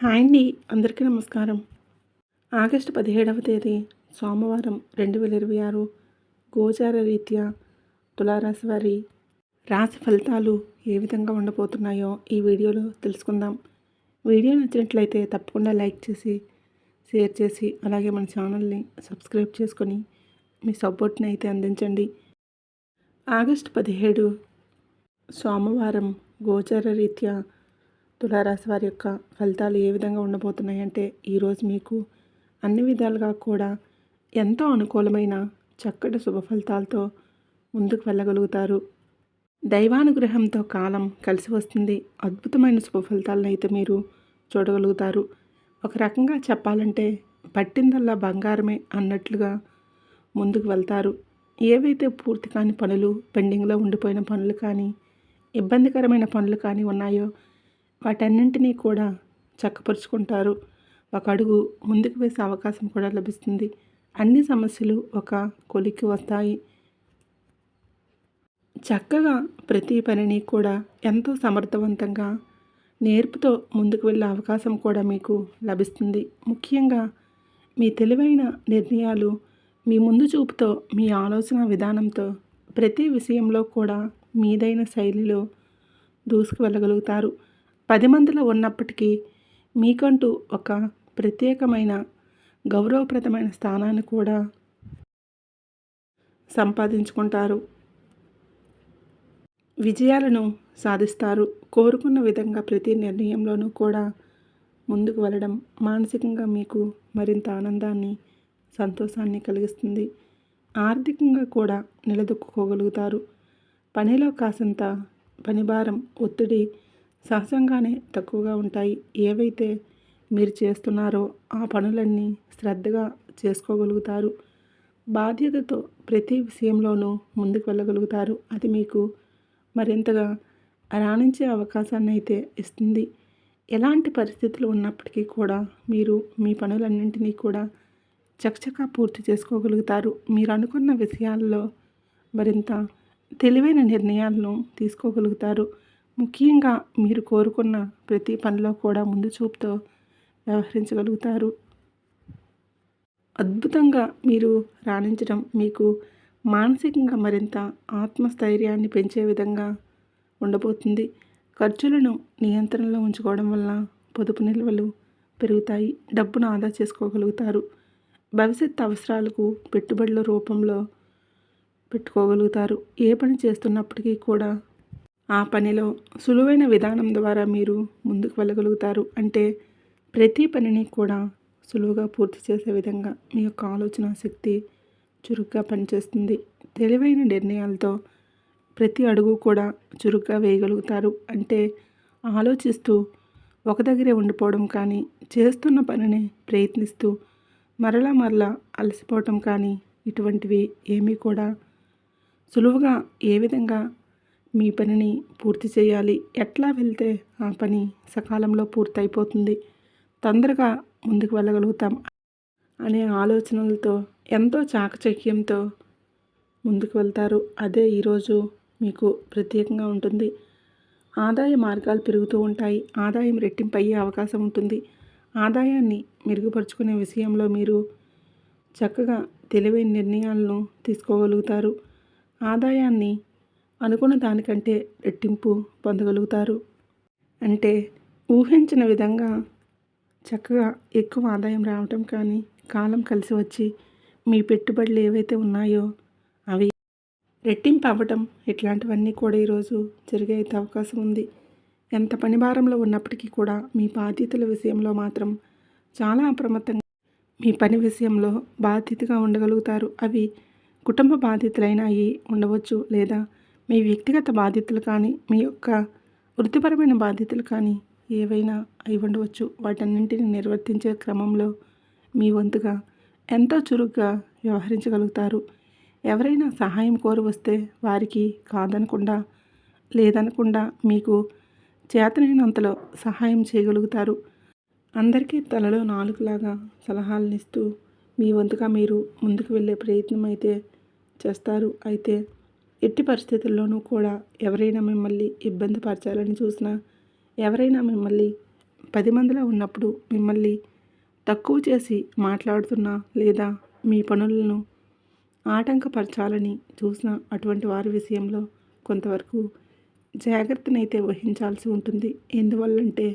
Hi అండి. అందరికీ నమస్కారం. ఆగస్టు 17వ తేదీ సోమవారం 2026 గోచార రీత్యా తులారాశి వారి రాశి ఫలితాలు ఏ విధంగా ఉండబోతున్నాయో ఈ వీడియోలో తెలుసుకుందాం. వీడియో నచ్చినట్లయితే తప్పకుండా లైక్ చేసి, షేర్ చేసి, అలాగే మన ఛానల్ని సబ్స్క్రైబ్ చేసుకొని మీ సపోర్ట్ని అయితే అందించండి. ఆగస్టు 17 సోమవారం గోచార రీత్యా తులారాశి వారి యొక్క ఫలితాలు ఏ విధంగా ఉండబోతున్నాయంటే, ఈరోజు మీకు అన్ని విధాలుగా కూడా ఎంతో అనుకూలమైన చక్కటి శుభ ఫలితాలతో ముందుకు వెళ్ళగలుగుతారు. దైవానుగ్రహంతో కాలం కలిసి వస్తుంది. అద్భుతమైన శుభ ఫలితాలను అయితే మీరు చూడగలుగుతారు. ఒక రకంగా చెప్పాలంటే పట్టిందల్లా బంగారమే అన్నట్లుగా ముందుకు వెళ్తారు. ఏవైతే పూర్తి కాని పనులు, పెండింగ్లో ఉండిపోయిన పనులు కానీ, ఇబ్బందికరమైన పనులు కానీ ఉన్నాయో వాటన్నింటినీ కూడా చక్కపరుచుకుంటారు. ఒక అడుగు ముందుకు వేసే అవకాశం కూడా లభిస్తుంది. అన్ని సమస్యలు ఒక కొలిక్కి వస్తాయి. చక్కగా ప్రతి పనిని కూడా ఎంతో సమర్థవంతంగా నేర్పుతో ముందుకు వెళ్ళే అవకాశం కూడా మీకు లభిస్తుంది. ముఖ్యంగా మీ తెలివైన నిర్ణయాలు, మీ ముందు చూపుతో, మీ ఆలోచన విధానంతో ప్రతి విషయంలో కూడా మీదైన శైలిలో దూసుకు వెళ్ళగలుగుతారు. 10 మందిలో ఉన్నప్పటికీ మీకంటూ ఒక ప్రత్యేకమైన గౌరవప్రదమైన స్థానాన్ని కూడా సంపాదించుకుంటారు. విజయాలను సాధిస్తారు. కోరుకున్న విధంగా ప్రతి నిర్ణయంలోనూ కూడా ముందుకు వెళ్ళడం మానసికంగా మీకు మరింత ఆనందాన్ని, సంతోషాన్ని కలిగిస్తుంది. ఆర్థికంగా కూడా నిలదొక్కుకోగలుగుతారు. పనిలో కాసంత పనిభారం, ఒత్తిడి సహజంగానే తక్కువగా ఉంటాయి. ఏవైతే మీరు చేస్తున్నారో ఆ పనులన్నీ శ్రద్ధగా చేసుకోగలుగుతారు. బాధ్యతతో ప్రతి విషయంలోనూ ముందుకు వెళ్ళగలుగుతారు. అది మీకు మరింతగా రాణించే అవకాశాన్ని అయితే ఇస్తుంది. ఎలాంటి పరిస్థితులు ఉన్నప్పటికీ కూడా మీరు మీ పనులన్నింటినీ కూడా చకచకా పూర్తి చేసుకోగలుగుతారు. మీరు అనుకున్న విషయాల్లో మరింత తెలివైన నిర్ణయాలను తీసుకోగలుగుతారు. ముఖ్యంగా మీరు కోరుకున్న ప్రతి పనిలో కూడా ముందు చూపుతో వ్యవహరించగలుగుతారు. అద్భుతంగా మీరు రాణించడం మీకు మానసికంగా మరింత ఆత్మస్థైర్యాన్ని పెంచే విధంగా ఉండబోతుంది. ఖర్చులను నియంత్రణలో ఉంచుకోవడం వల్ల పొదుపు నిల్వలు పెరుగుతాయి. డబ్బును ఆదా చేసుకోగలుగుతారు. భవిష్యత్ అవసరాలకు పెట్టుబడుల రూపంలో పెట్టుకోగలుగుతారు. ఏ పని చేస్తున్నప్పటికీ కూడా ఆ పనిలో సులువైన విధానం ద్వారా మీరు ముందుకు వెళ్ళగలుగుతారు. అంటే ప్రతి పనిని కూడా సులువుగా పూర్తి చేసే విధంగా మీ యొక్క ఆలోచన శక్తి చురుగ్గా పనిచేస్తుంది. తెలివైన నిర్ణయాలతో ప్రతి అడుగు కూడా చురుగ్గా వేయగలుగుతారు. అంటే ఆలోచిస్తూ ఒక దగ్గరే ఉండిపోవడం కానీ, చేస్తున్న పనిని ప్రయత్నిస్తూ మరలా అలసిపోవటం కానీ, ఇటువంటివి ఏమీ కూడా సులువుగా ఏ విధంగా మీ పనిని పూర్తి చేయాలి, ఎట్లా వెళ్తే ఆ పని సకాలంలో పూర్తయిపోతుంది, తొందరగా ముందుకు వెళ్ళగలుగుతాం అనే ఆలోచనలతో ఎంతో చాకచక్యంతో ముందుకు వెళ్తారు. అదే ఈరోజు మీకు ప్రత్యేకంగా ఉంటుంది. ఆదాయ మార్గాలు పెరుగుతూ ఉంటాయి. ఆదాయం రెట్టింపు అయ్యే అవకాశం ఉంటుంది. ఆదాయాన్ని మెరుగుపరుచుకునే విషయంలో మీరు చక్కగా తెలివైన నిర్ణయాలను తీసుకోగలుగుతారు. ఆదాయాన్ని అనుకున్న దానికంటే రెట్టింపు పొందగలుగుతారు. అంటే ఊహించిన విధంగా చక్కగా ఎక్కువ ఆదాయం రావటం కానీ, కాలం కలిసి వచ్చి మీ పెట్టుబడులు ఏవైతే ఉన్నాయో అవి రెట్టింపు అవ్వటం, ఇట్లాంటివన్నీ కూడా ఈరోజు జరిగే అవకాశం ఉంది. ఎంత పని భారంలో ఉన్నప్పటికీ కూడా మీ బాధ్యతల విషయంలో మాత్రం చాలా అప్రమత్తంగా మీ పని విషయంలో బాధ్యతగా ఉండగలుగుతారు. అవి కుటుంబ బాధ్యతలైనా అయి ఉండవచ్చు, లేదా మీ వ్యక్తిగత బాధ్యతలు కానీ, మీ యొక్క వృత్తిపరమైన బాధ్యతలు కానీ ఏవైనా అయి ఉండవచ్చు. వాటన్నింటిని నిర్వర్తించే క్రమంలో మీ వంతుగా ఎంతో చురుగ్గా వ్యవహరించగలుగుతారు. ఎవరైనా సహాయం కోరి వస్తే వారికి కాదనకుండా, లేదనకుండా మీకు చేతనైనంతలో సహాయం చేయగలుగుతారు. అందరికీ తలలో నాలుగులాగా సలహాలను ఇస్తూ మీ వంతుగా మీరు ముందుకు వెళ్ళే ప్రయత్నం అయితే చేస్తారు. అయితే ఎట్టి పరిస్థితుల్లోనూ కూడా ఎవరైనా మిమ్మల్ని ఇబ్బంది పరచాలని చూసినా, ఎవరైనా మిమ్మల్ని 10 మందిలో ఉన్నప్పుడు మిమ్మల్ని తక్కువ చేసి మాట్లాడుతున్నా లేదా మీ పనులను ఆటంకపరచాలని చూసిన అటువంటి వారి విషయంలో కొంతవరకు జాగ్రత్తనైతే వహించాల్సి ఉంటుంది. ఎందువల్లంటే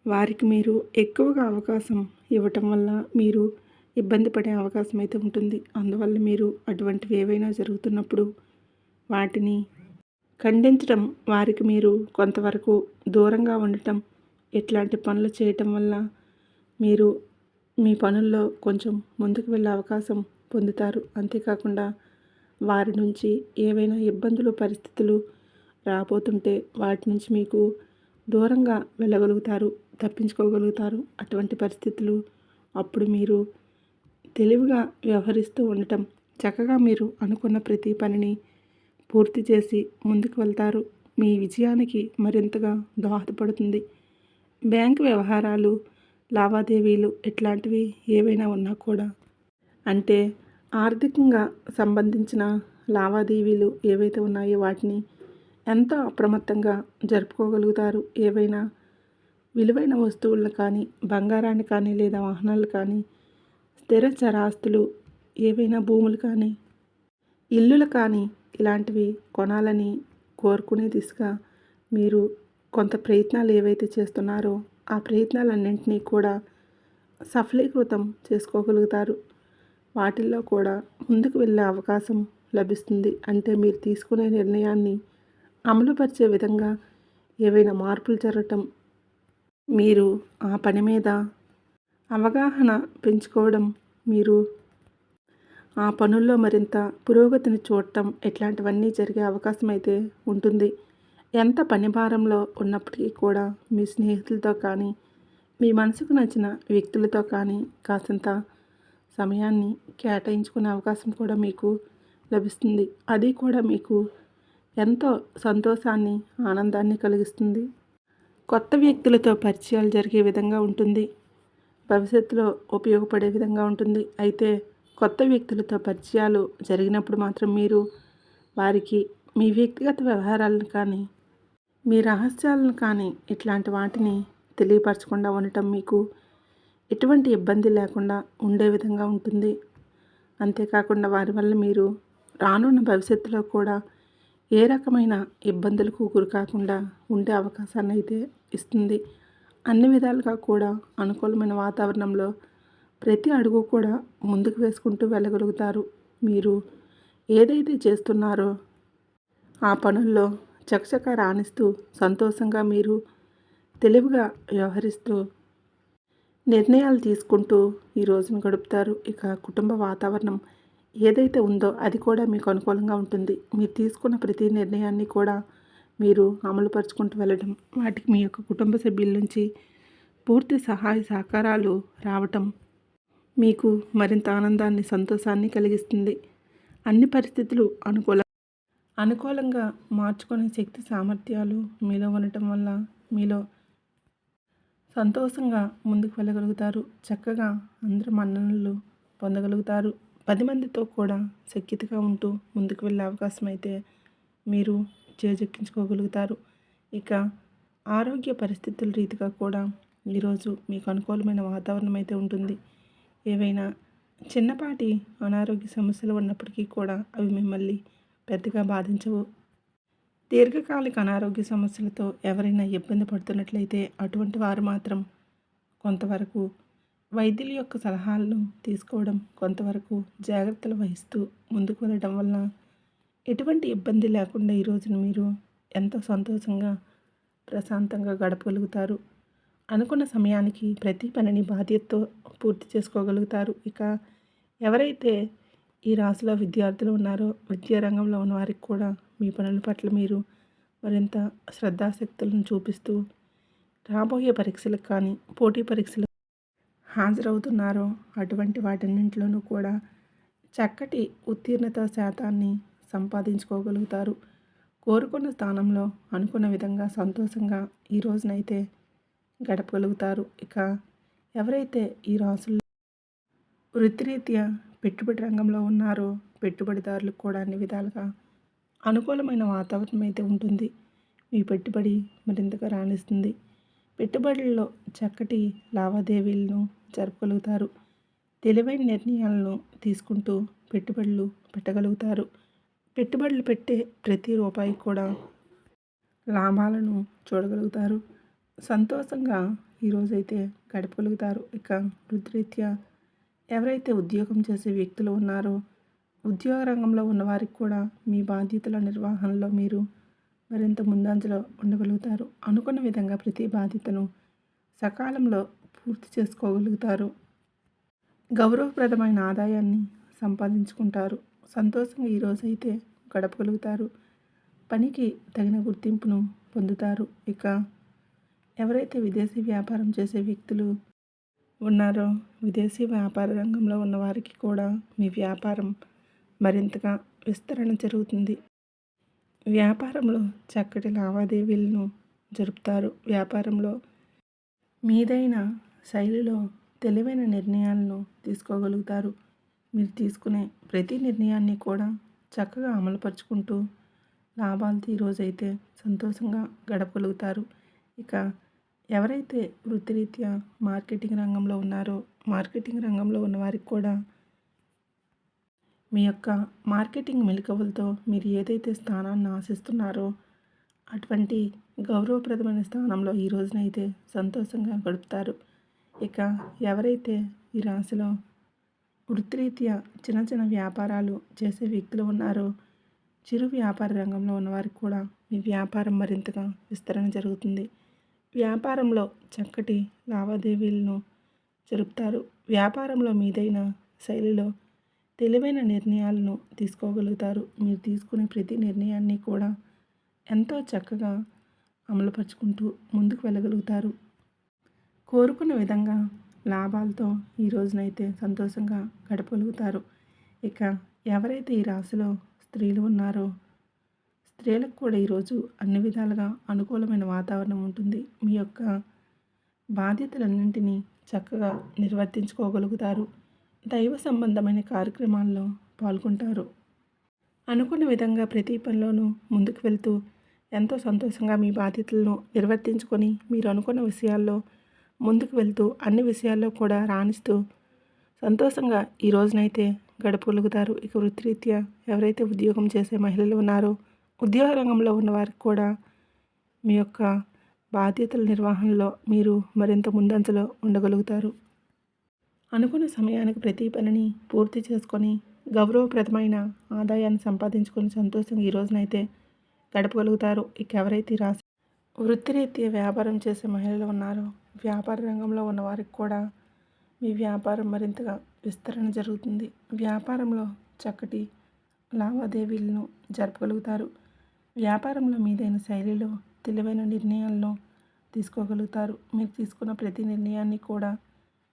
వారికి మీరు ఎక్కువగా అవకాశం ఇవ్వటం వల్ల మీరు ఇబ్బంది పడే అవకాశం అయితే ఉంటుంది. అందువల్ల మీరు అటువంటివి ఏవైనా జరుగుతున్నప్పుడు వాటిని ఖండించడం, వారికి మీరు కొంతవరకు దూరంగా ఉండటం, ఇట్లాంటి పనులు చేయటం వల్ల మీరు మీ పనుల్లో కొంచెం ముందుకు వెళ్ళే అవకాశం పొందుతారు. అంతేకాకుండా వారి నుంచి ఏవైనా ఇబ్బందులు పరిస్థితులు రాబోతుంటే వాటి నుంచి మీకు దూరంగా వెళ్ళగలుగుతారు, తప్పించుకోగలుగుతారు. అటువంటి పరిస్థితులు అప్పుడు మీరు తెలివిగా వ్యవహరిస్తూ ఉండటం, చక్కగా మీరు అనుకున్న ప్రతి పనిని పూర్తి చేసి ముందుకు వెళ్తారు. మీ విజయానికి మరింతగా దోహదపడుతుంది. బ్యాంకు వ్యవహారాలు, లావాదేవీలు ఇట్లాంటివి ఏవైనా ఉన్నా కూడా, అంటే ఆర్థికంగా సంబంధించిన లావాదేవీలు ఏవైతే ఉన్నాయో వాటిని ఎంతో అప్రమత్తంగా జరుపుకోగలుగుతారు. ఏవైనా విలువైన వస్తువులను కానీ, బంగారాన్ని కానీ లేదా వాహనాలు కానీ, స్థిర చరాస్తులు ఏవైనా భూములు కానీ, ఇల్లులు కానీ ఇలాంటివి కొనాలని కోరుకునే దిశగా మీరు కొంత ప్రయత్నాలు ఏవైతే చేస్తున్నారో ఆ ప్రయత్నాలన్నింటినీ కూడా సఫలీకృతం చేసుకోగలుగుతారు. వాటిల్లో కూడా ముందుకు వెళ్ళే అవకాశం లభిస్తుంది. అంటే మీరు తీసుకునే నిర్ణయాన్ని అమలుపరిచే విధంగా ఏవైనా మార్పులు జరగటం, మీరు ఆ పని మీద అవగాహన పెంచుకోవడం, మీరు ఆ పనుల్లో మరింత పురోగతిని చూడటం ఇట్లాంటివన్నీ జరిగే అవకాశం అయితే ఉంటుంది. ఎంత పని భారంలో ఉన్నప్పటికీ కూడా మీ స్నేహితులతో కానీ, మీ మనసుకు నచ్చిన వ్యక్తులతో కానీ కాసింత సమయాన్ని కేటాయించుకునే అవకాశం కూడా మీకు లభిస్తుంది. అది కూడా మీకు ఎంతో సంతోషాన్ని, ఆనందాన్ని కలిగిస్తుంది. కొత్త వ్యక్తులతో పరిచయాలు జరిగే విధంగా ఉంటుంది. భవిష్యత్తులో ఉపయోగపడే విధంగా ఉంటుంది. అయితే కొత్త వ్యక్తులతో పరిచయాలు జరిగినప్పుడు మాత్రం మీరు వారికి మీ వ్యక్తిగత వ్యవహారాలను కానీ, మీ రహస్యాలను కానీ ఇట్లాంటి వాటిని తెలియపరచకుండా ఉండటం మీకు ఎటువంటి ఇబ్బంది లేకుండా ఉండే విధంగా ఉంటుంది. అంతేకాకుండా వారి వల్ల మీరు రానున్న భవిష్యత్తులో కూడా ఏ రకమైన ఇబ్బందులకు గురికాకుండా ఉండే అవకాశాన్ని అయితే ఇస్తుంది. అన్ని విధాలుగా కూడా అనుకూలమైన వాతావరణంలో ప్రతి అడుగు కూడా ముందుకు వేసుకుంటూ వెళ్ళగలుగుతారు. మీరు ఏదైతే చేస్తున్నారో ఆ పనుల్లో చకచకా రాణిస్తూ సంతోషంగా మీరు తెలివిగా వ్యవహరిస్తూ నిర్ణయాలు తీసుకుంటూ ఈ రోజును గడుపుతారు. ఇక కుటుంబ వాతావరణం ఏదైతే ఉందో అది కూడా మీకు అనుకూలంగా ఉంటుంది. మీరు తీసుకున్న ప్రతి నిర్ణయాన్ని కూడా మీరు అమలుపరుచుకుంటూ వెళ్ళడం, వాటికి మీ యొక్క కుటుంబ సభ్యుల నుంచి పూర్తి సహాయ సహకారాలు రావటం మీకు మరింత ఆనందాన్ని, సంతోషాన్ని కలిగిస్తుంది. అన్ని పరిస్థితులు అనుకూలంగా మార్చుకునే శక్తి సామర్థ్యాలు మీలో ఉండటం వల్ల మీలో సంతోషంగా ముందుకు వెళ్ళగలుగుతారు. చక్కగా అందరి మన్ననలు పొందగలుగుతారు. 10 మందితో కూడా సఖ్యతగా ఉంటూ ముందుకు వెళ్ళే అవకాశం అయితే మీరు చేజెక్కించుకోగలుగుతారు. ఇక ఆరోగ్య పరిస్థితుల రీతిగా కూడా ఈరోజు మీకు అనుకూలమైన వాతావరణం అయితే ఉంటుంది. ఏవైనా చిన్నపాటి అనారోగ్య సమస్యలు ఉన్నప్పటికీ కూడా అవి మిమ్మల్ని పెద్దగా బాధించవు. దీర్ఘకాలిక అనారోగ్య సమస్యలతో ఎవరైనా ఇబ్బంది పడుతున్నట్లయితే అటువంటి వారు మాత్రం కొంతవరకు వైద్యుల యొక్క సలహాలను తీసుకోవడం, కొంతవరకు జాగ్రత్తలు వహిస్తూ ముందుకు వెళ్ళడం వల్ల ఎటువంటి ఇబ్బంది లేకుండా ఈ రోజున మీరు ఎంతో సంతోషంగా, ప్రశాంతంగా గడపగలుగుతారు. అనుకున్న సమయానికి ప్రతి పనిని బాధ్యతతో పూర్తి చేసుకోగలుగుతారు. ఇక ఎవరైతే ఈ రాశిలో విద్యార్థులు ఉన్నారో, విద్యారంగంలో ఉన్న వారికి కూడా మీ పనుల పట్ల మీరు మరింత శ్రద్ధాశక్తులను చూపిస్తూ రాబోయే పరీక్షలకు కానీ, పోటీ పరీక్షలకు హాజరవుతున్నారో అటువంటి వాటన్నింటిలోనూ కూడా చక్కటి ఉత్తీర్ణత శాతాన్ని సంపాదించుకోగలుగుతారు. కోరుకున్న స్థానంలో అనుకున్న విధంగా సంతోషంగా ఈ రోజునైతే గడపగలుగుతారు. ఇక ఎవరైతే ఈ రాశుల్లో వృత్తిరీత్యా పెట్టుబడి రంగంలో ఉన్నారో పెట్టుబడిదారులకు కూడా అన్ని విధాలుగా అనుకూలమైన వాతావరణం అయితే ఉంటుంది. మీ పెట్టుబడి మరింతగా రాణిస్తుంది. పెట్టుబడుల్లో చక్కటి లావాదేవీలను జరపగలుగుతారు. తెలివైన నిర్ణయాలను తీసుకుంటూ పెట్టుబడులు పెట్టగలుగుతారు. పెట్టుబడులు పెట్టే ప్రతి రూపాయి కూడా లాభాలను చూడగలుగుతారు. సంతోషంగా ఈరోజైతే గడపగలుగుతారు. ఇక వృత్తిరీత్యా ఎవరైతే ఉద్యోగం చేసే వ్యక్తులు ఉన్నారో, ఉద్యోగ రంగంలో ఉన్నవారికి కూడా మీ బాధ్యతల నిర్వహణలో మీరు మరింత ముందంజలో ఉండగలుగుతారు. అనుకున్న విధంగా ప్రతి బాధ్యతను సకాలంలో పూర్తి చేసుకోగలుగుతారు. గౌరవప్రదమైన ఆదాయాన్ని సంపాదించుకుంటారు. సంతోషంగా ఈరోజైతే గడపగలుగుతారు. పనికి తగిన గుర్తింపును పొందుతారు. ఇక ఎవరైతే విదేశీ వ్యాపారం చేసే వ్యక్తులు ఉన్నారో, విదేశీ వ్యాపార రంగంలో ఉన్నవారికి కూడా మీ వ్యాపారం మరింతగా విస్తరణ జరుగుతుంది. వ్యాపారంలో చక్కటి లావాదేవీలను జరుపుతారు. వ్యాపారంలో మీదైన శైలిలో తెలివైన నిర్ణయాలను తీసుకోగలుగుతారు. మీరు తీసుకునే ప్రతి నిర్ణయాన్ని కూడా చక్కగా అమలుపరుచుకుంటూ లాభాలతో ఈరోజైతే సంతోషంగా గడపగలుగుతారు. ఇక ఎవరైతే వృత్తిరీత్యా మార్కెటింగ్ రంగంలో ఉన్నారో, మార్కెటింగ్ రంగంలో ఉన్నవారికి కూడా మీ యొక్క మార్కెటింగ్ మెళకువలతో మీరు ఏదైతే స్థానాన్ని ఆశిస్తున్నారో అటువంటి గౌరవప్రదమైన స్థానంలో ఈ రోజునైతే సంతోషంగా గడుపుతారు. ఇక ఎవరైతే ఈ రాశిలో వృత్తిరీత్యా చిన్న చిన్న వ్యాపారాలు చేసే వ్యక్తులు ఉన్నారో, చిరు వ్యాపార రంగంలో ఉన్నవారికి కూడా మీ వ్యాపారం మరింతగా విస్తరణ జరుగుతుంది. వ్యాపారంలో చక్కటి లావాదేవీలను జరుపుతారు. వ్యాపారంలో మీదైన శైలిలో తెలివైన నిర్ణయాలను తీసుకోగలుగుతారు. మీరు తీసుకునే ప్రతి నిర్ణయాన్ని కూడా ఎంతో చక్కగా అమలుపరుచుకుంటూ ముందుకు వెళ్ళగలుగుతారు. కోరుకున్న విధంగా లాభాలతో ఈ రోజునైతే సంతోషంగా గడపగలుగుతారు. ఇక ఎవరైతే ఈ రాశిలో స్త్రీలు ఉన్నారో, స్త్రీలకు కూడా ఈరోజు అన్ని విధాలుగా అనుకూలమైన వాతావరణం ఉంటుంది. మీ యొక్క బాధ్యతలన్నింటినీ చక్కగా నిర్వర్తించుకోగలుగుతారు. దైవ సంబంధమైన కార్యక్రమాల్లో పాల్గొంటారు. అనుకున్న విధంగా ప్రతి పనిలోనూ ముందుకు వెళ్తూ ఎంతో సంతోషంగా మీ బాధ్యతలను నిర్వర్తించుకొని మీరు అనుకున్న విషయాల్లో ముందుకు వెళ్తూ అన్ని విషయాల్లో కూడా రాణిస్తూ సంతోషంగా ఈ రోజునైతే గడపగలుగుతారు. ఇక వృత్తిరీత్యా ఎవరైతే ఉద్యోగం చేసే మహిళలు ఉన్నారో, ఉద్యోగ రంగంలో ఉన్నవారికి కూడా మీ యొక్క బాధ్యతల నిర్వహణలో మీరు మరింత ముందంజలో ఉండగలుగుతారు. అనుకున్న సమయానికి ప్రతి పనిని పూర్తి చేసుకొని గౌరవప్రదమైన ఆదాయాన్ని సంపాదించుకొని సంతోషంగా ఈ రోజునైతే గడపగలుగుతారు. ఇక ఎవరైతే రాసి వృత్తిరీత్యా వ్యాపారం చేసే మహిళలు ఉన్నారో, వ్యాపార రంగంలో ఉన్నవారికి కూడా మీ వ్యాపారం మరింతగా విస్తరణ జరుగుతుంది. వ్యాపారంలో చక్కటి లావాదేవీలను జరపగలుగుతారు. వ్యాపారంలో మీదైన శైలిలో తెలివైన నిర్ణయాలను తీసుకోగలుగుతారు. మీరు తీసుకున్న ప్రతి నిర్ణయాన్ని కూడా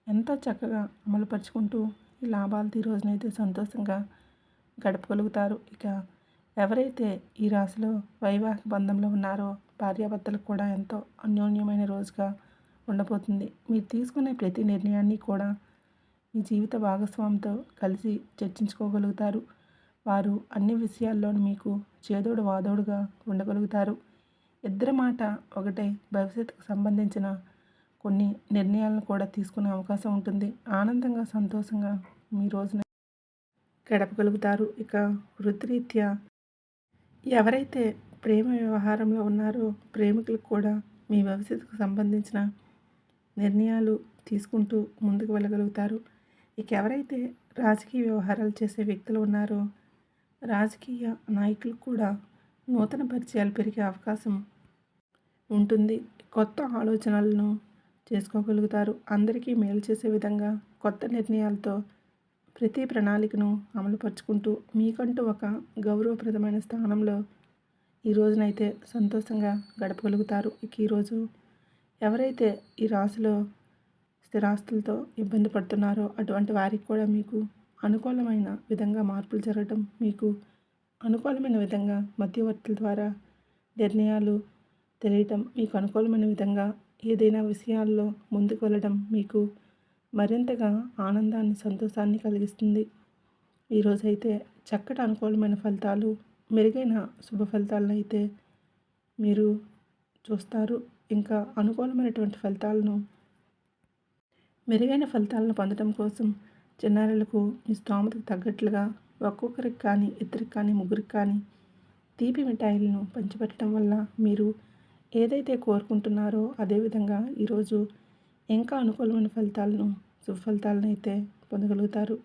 ఎంతో చక్కగా అమలుపరుచుకుంటూ ఈ లాభాలతో ఈ రోజునైతే సంతోషంగా గడపగలుగుతారు. ఇక ఎవరైతే ఈ రాశిలో వైవాహిక బంధంలో ఉన్నారో, భార్యాభర్తలకు కూడా ఎంతో అన్యోన్యమైన రోజుగా ఉండబోతుంది. మీరు తీసుకునే ప్రతి నిర్ణయాన్ని కూడా మీ జీవిత భాగస్వామితో కలిసి చర్చించుకోగలుగుతారు. వారు అన్ని విషయాల్లోనూ మీకు చేదోడు వాదోడుగా ఉండగలుగుతారు. ఇద్దరి మాట ఒకటే భవిష్యత్తుకు సంబంధించిన కొన్ని నిర్ణయాలను కూడా తీసుకునే అవకాశం ఉంటుంది. ఆనందంగా సంతోషంగా మీ రోజున గడపగలుగుతారు. ఇక వృత్తిరీత్యా ఎవరైతే ప్రేమ వ్యవహారంలో ఉన్నారో, ప్రేమికులకు కూడా మీ భవిష్యత్తుకు సంబంధించిన నిర్ణయాలు తీసుకుంటూ ముందుకు వెళ్ళగలుగుతారు. ఇక ఎవరైతే రాజకీయ వ్యవహారాలు చేసే వ్యక్తులు ఉన్నారో, రాజకీయ నాయకులకు కూడా నూతన పరిచయాలు పెరిగే అవకాశం ఉంటుంది. కొత్త ఆలోచనలను చేసుకోగలుగుతారు. అందరికీ మేలు చేసే విధంగా కొత్త నిర్ణయాలతో ప్రతి ప్రణాళికను అమలుపరుచుకుంటూ మీకంటూ ఒక గౌరవప్రదమైన స్థానంలో ఈ రోజునైతే సంతోషంగా గడపగలుగుతారు. ఇక ఈరోజు ఎవరైతే ఈ రాశిలో స్థిరాస్తులతో ఇబ్బంది పడుతున్నారో అటువంటి వారికి కూడా మీకు అనుకూలమైన విధంగా మార్పులు జరగడం, మీకు అనుకూలమైన విధంగా మధ్యవర్తుల ద్వారా నిర్ణయాలు తెలియటం, మీకు అనుకూలమైన విధంగా ఏదైనా విషయాల్లో ముందుకు వెళ్ళడం మీకు మరింతగా ఆనందాన్ని, సంతోషాన్ని కలిగిస్తుంది. ఈరోజైతే చక్కటి అనుకూలమైన ఫలితాలు, మెరుగైన శుభ ఫలితాలను అయితే మీరు చూస్తారు. ఇంకా అనుకూలమైనటువంటి మెరుగైన ఫలితాలను పొందడం కోసం చిన్నారులకు మీ స్తోమతకు తగ్గట్లుగా ఒక్కొక్కరికి కానీ, ఇద్దరికి కానీ, ముగ్గురికి కానీ తీపి మిఠాయిలను పంచిపెట్టడం వల్ల మీరు ఏదైతే కోరుకుంటున్నారో అదేవిధంగా ఈరోజు ఇంకా అనుకూలమైన శుభ ఫలితాలను అయితే పొందగలుగుతారు.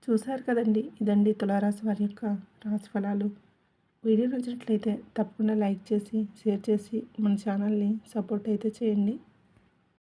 చూశారు కదండి, ఇదండి తులారాశి వారి యొక్క రాశి ఫలాలు. వీడియో నచ్చినట్లయితే తప్పకుండా లైక్ చేసి, షేర్ చేసి మన ఛానల్ని సపోర్ట్ అయితే చేయండి.